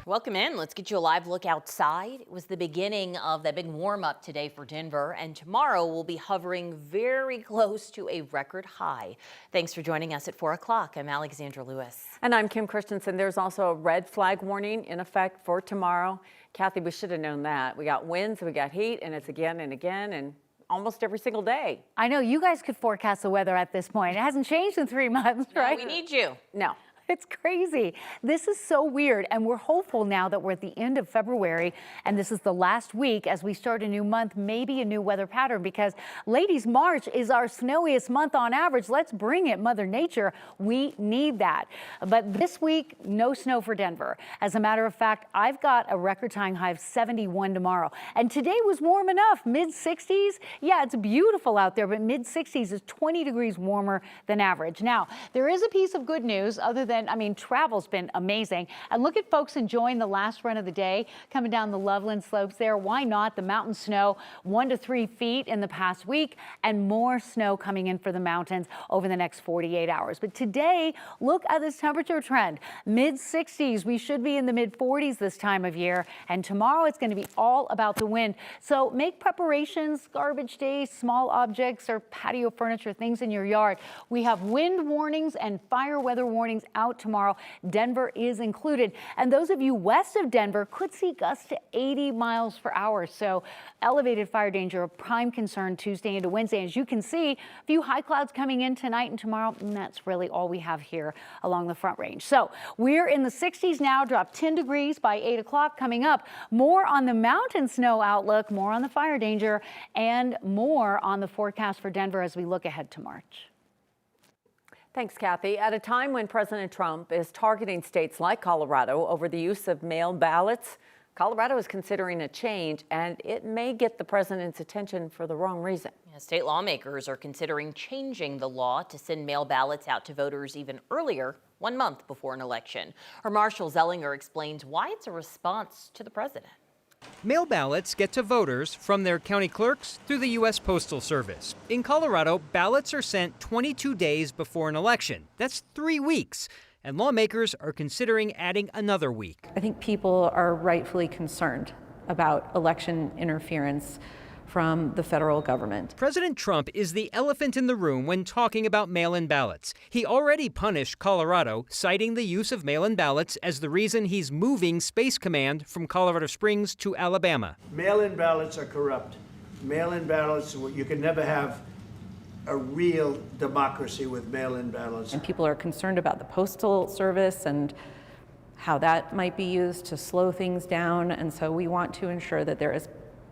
Welcome in. Let's get you a live look outside. It was the beginning of that big warm up today for Denver, and tomorrow we'll be hovering very close to a record high. Thanks for joining us at 4 o'clock. I'm Alexandra Lewis. And I'm Kim Christensen. There's also a red flag warning in effect for tomorrow. Kathy, we should have known that. We got winds, we got heat, and it's again and again, and almost every single day. I know you guys could forecast the weather at this point. It hasn't changed in 3 months, right? We need you. No. It's crazy. This is so weird, and we're hopeful now that we're at the end of February, and this is the last week as we start a new month, maybe a new weather pattern, because ladies, March is our snowiest month on average. Let's bring it, Mother Nature. We need that. But this week, no snow for Denver. As a matter of fact, I've got a record-tying high of 71 tomorrow, and today was warm enough, mid-60s. Yeah, it's beautiful out there, but mid-60s is 20 degrees warmer than average. Now, there is a piece of good news other than travel's been amazing. And look at folks enjoying the last run of the day, coming down the Loveland slopes there. Why not? The mountain snow, 1 to 3 feet in the past week, and more snow coming in for the mountains over the next 48 hours. But today, look at this temperature trend. Mid-60s. We should be in the mid-40s this time of year. And tomorrow, it's going to be all about the wind. So make preparations, garbage days, small objects, or patio furniture, things in your yard. We have wind warnings and fire weather warnings out tomorrow. Denver is included. And those of you west of Denver could see gusts to 80 miles per hour. So elevated fire danger, a prime concern Tuesday into Wednesday. As you can see, a few high clouds coming in tonight and tomorrow. And that's really all we have here along the Front Range. So we're in the 60s now, drop 10 degrees by 8 o'clock coming up. More on the mountain snow outlook, more on the fire danger, and more on the forecast for Denver as we look ahead to March. Thanks, Kathy. At a time when President Trump is targeting states like Colorado over the use of mail ballots, Colorado is considering a change, and it may get the president's attention for the wrong reason. State lawmakers are considering changing the law to send mail ballots out to voters even earlier, 1 month before an election. Our Marshall Zellinger explains why it's a response to the president. Mail ballots get to voters from their county clerks through the U.S. Postal Service. In Colorado, ballots are sent 22 days before an election. That's 3 weeks. And lawmakers are considering adding another week. I think people are rightfully concerned about election interference from the federal government. President Trump is the elephant in the room when talking about mail-in ballots. He already punished Colorado, citing the use of mail-in ballots as the reason he's moving Space Command from Colorado Springs to Alabama. Mail-in ballots are corrupt. Mail-in ballots, you can never have a real democracy with mail-in ballots. And people are concerned about the Postal Service and how that might be used to slow things down. And so we want to ensure that there is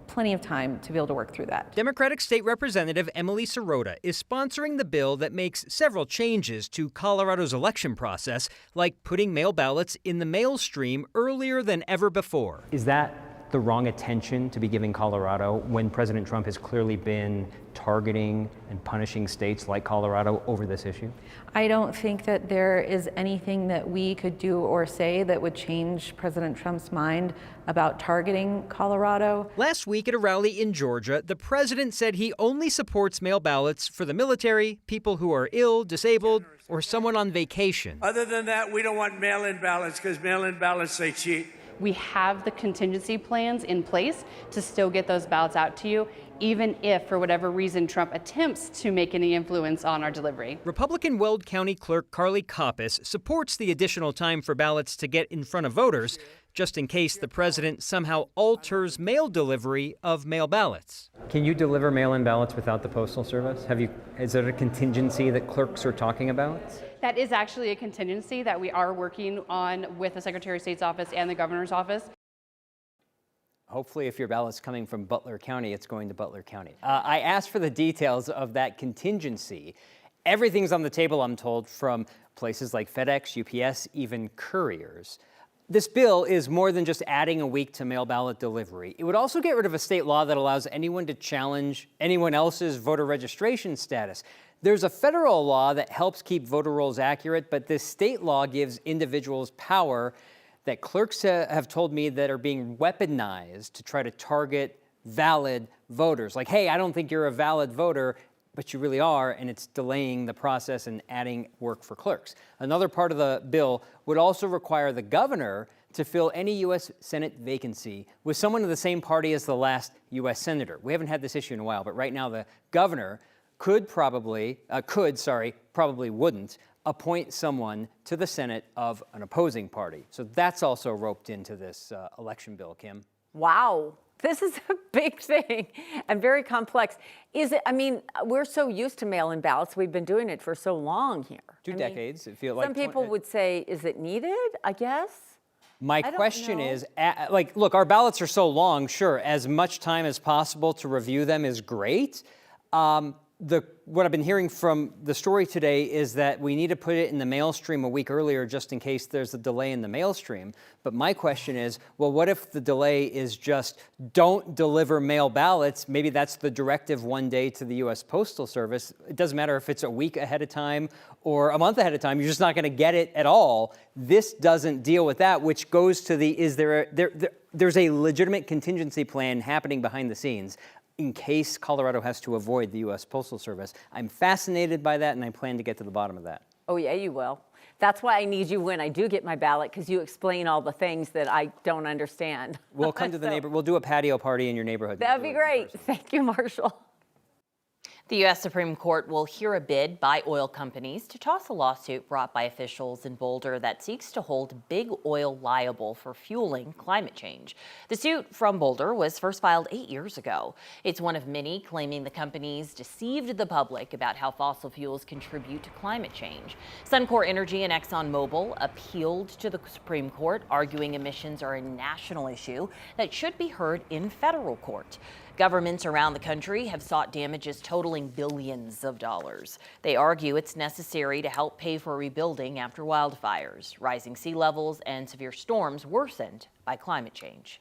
plenty of time to be able to work through that. Democratic State Representative Emily Sirota is sponsoring the bill that makes several changes to Colorado's election process, like putting mail ballots in the mail stream earlier than ever before. Is that the wrong attention to be giving Colorado when President Trump has clearly been targeting and punishing states like Colorado over this issue? I don't think that there is anything that we could do or say that would change President Trump's mind about targeting Colorado. Last week at a rally in Georgia, the president said he only supports mail ballots for the military, people who are ill, disabled, or someone on vacation. Other than that, we don't want mail-in ballots because mail-in ballots, they cheat. We have the contingency plans in place to still get those ballots out to you, even if, for whatever reason, Trump attempts to make any influence on our delivery. Republican Weld County Clerk Carly Koppes supports the additional time for ballots to get in front of voters, just in case the president somehow alters mail delivery of mail ballots. Can you deliver mail-in ballots without the Postal Service? Is there a contingency that clerks are talking about? That is actually a contingency that we are working on with the Secretary of State's office and the governor's office. Hopefully, if your ballot's coming from Butler County, it's going to Butler County. I asked for the details of that contingency. Everything's on the table, I'm told, from places like FedEx, UPS, even couriers. This bill is more than just adding a week to mail ballot delivery. It would also get rid of a state law that allows anyone to challenge anyone else's voter registration status. There's a federal law that helps keep voter rolls accurate, but this state law gives individuals power that clerks have told me that are being weaponized to try to target valid voters. Like, hey, I don't think you're a valid voter, but you really are, and it's delaying the process and adding work for clerks. Another part of the bill would also require the governor to fill any U.S. Senate vacancy with someone of the same party as the last U.S. senator. We haven't had this issue in a while, but right now the governor probably wouldn't appoint someone to the Senate of an opposing party. So that's also roped into this election bill, Kim. Wow. This is a big thing and very complex. Is it? I mean, we're so used to mail-in ballots. We've been doing it for so long here. Two decades. It feels like some people would say, is it needed? I guess. My question is, look, our ballots are so long. Sure, as much time as possible to review them is great. What I've been hearing from the story today is that we need to put it in the mail stream a week earlier just in case there's a delay in the mail stream. But my question is, well, what if the delay is just don't deliver mail ballots? Maybe that's the directive one day to the U.S. Postal Service. It doesn't matter if it's a week ahead of time or a month ahead of time. You're just not going to get it at all. This doesn't deal with that, which goes to there's a legitimate contingency plan happening behind the scenes in case Colorado has to avoid the U.S. Postal Service. I'm fascinated by that, and I plan to get to the bottom of that. Oh, yeah, you will. That's why I need you when I do get my ballot, because you explain all the things that I don't understand. We'll come to the neighbor. We'll do a patio party in your neighborhood. That'd be great. Thank you, Marshall. The U.S. Supreme Court will hear a bid by oil companies to toss a lawsuit brought by officials in Boulder that seeks to hold big oil liable for fueling climate change. The suit from Boulder was first filed 8 years ago. It's one of many claiming the companies deceived the public about how fossil fuels contribute to climate change. Suncor Energy and ExxonMobil appealed to the Supreme Court, arguing emissions are a national issue that should be heard in federal court. Governments around the country have sought damages totaling billions of dollars. They argue it's necessary to help pay for rebuilding after wildfires, rising sea levels, and severe storms worsened by climate change.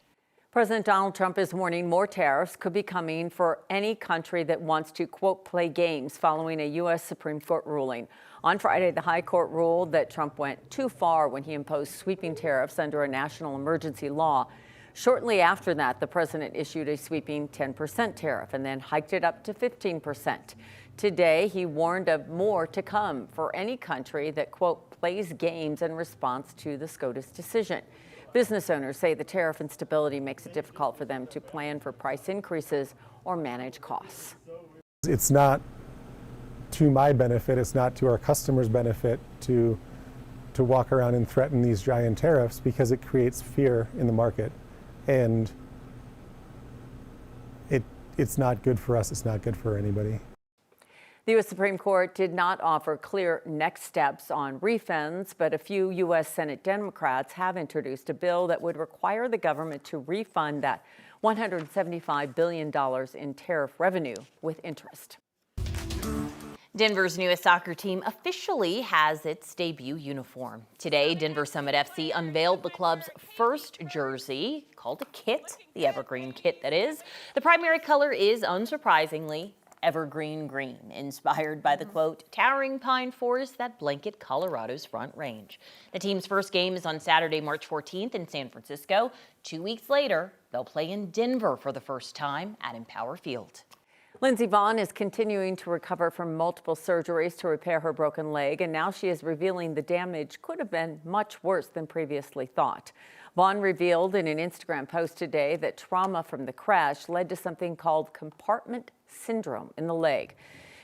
President Donald Trump is warning more tariffs could be coming for any country that wants to, quote, play games following a U.S. Supreme Court ruling. On Friday, the High Court ruled that Trump went too far when he imposed sweeping tariffs under a national emergency law. Shortly after that, the president issued a sweeping 10% tariff and then hiked it up to 15%. Today, he warned of more to come for any country that, quote, plays games in response to the SCOTUS decision. Business owners say the tariff instability makes it difficult for them to plan for price increases or manage costs. It's not to my benefit, it's not to our customers' benefit to walk around and threaten these giant tariffs, because it creates fear in the market. And it's not good for us. It's not good for anybody. The U.S. Supreme Court did not offer clear next steps on refunds, but a few U.S. Senate Democrats have introduced a bill that would require the government to refund that $175 billion in tariff revenue with interest. Denver's newest soccer team officially has its debut uniform. Today, Denver Summit FC unveiled the club's first jersey, called a kit, the evergreen kit that is. The primary color is, unsurprisingly, evergreen green, inspired by the, quote, towering pine forests that blanket Colorado's Front Range. The team's first game is on Saturday, March 14th in San Francisco. 2 weeks later, they'll play in Denver for the first time at Empower Field. Lindsey Vonn is continuing to recover from multiple surgeries to repair her broken leg, and now she is revealing the damage could have been much worse than previously thought. Vonn revealed in an Instagram post today that trauma from the crash led to something called compartment syndrome in the leg.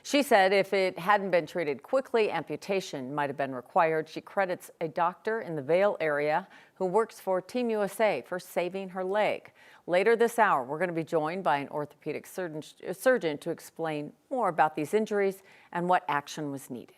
She said if it hadn't been treated quickly, amputation might have been required. She credits a doctor in the Vail area who works for Team USA for saving her leg. Later this hour, we're going to be joined by an orthopedic surgeon to explain more about these injuries and what action was needed.